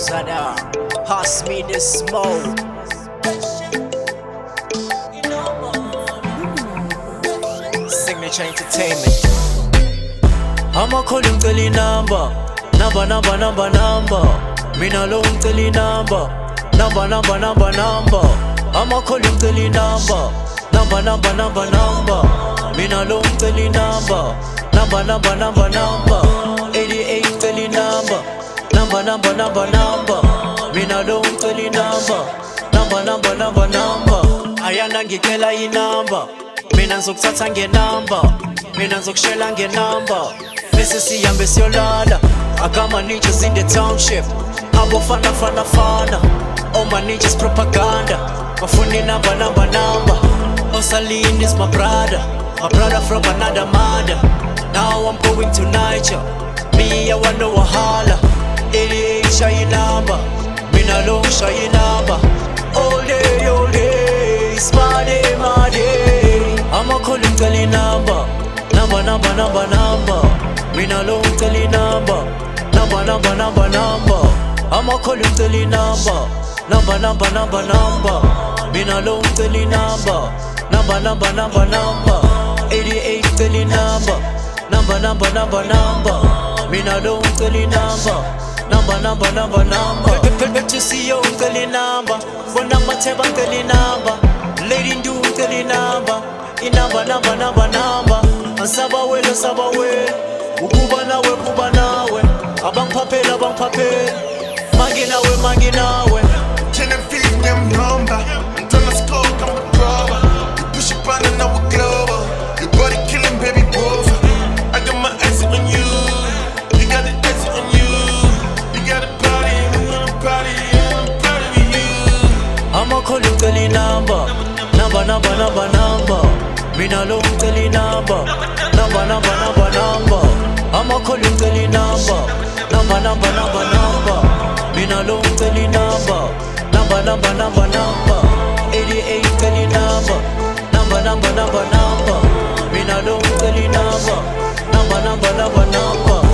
Zada, pass me the smoke. Signature Entertainment. I'ma call him till he number. Number. Me no long till he number. Number. I'ma call him till he number. Number. Me no long till he number. Number. 88 till he number. Number. Me no long till he number. Number. Ayana ngikela inamba. Mina ngizokuthatha ngenamba. Mina ngizokushela ngenamba. Bese sihambe siyolala. I got my ninjas in the township. Abo fana. All my ninjas propaganda. Mafuni number. Osaline is my brother. My brother from another mother. Now I'm going to Niger. Me I wanna wahala. 88 shy number. Mina long shy number. All day, my day. I'ma call him tell him number. Number. Mina long tell him number. Number. I'ma call him tell him number. Number. Mina long tell him number. Number. 88 tell him number. Number. Mina long tell him number. Number. Pepe to see you tell him number. Bona mateba tell him number. Lady do tell him number. Number. Ansaba we. Ukuba nawe. Abang pape. Mangi nawe. Tryna feed them number. Until I score, I'm a grubber. You push up on and now we global. Your body killing, baby, over. I got my eyes on you. You got the eyes on you. You got a party, I'm proud of you. I'ma call him tell him number. Number. Mina long tell him number. Number. I'ma call him tell him number. Number. Mina long tell him number. Number. 88 tell him number. Number. Mina long tell him number. Number.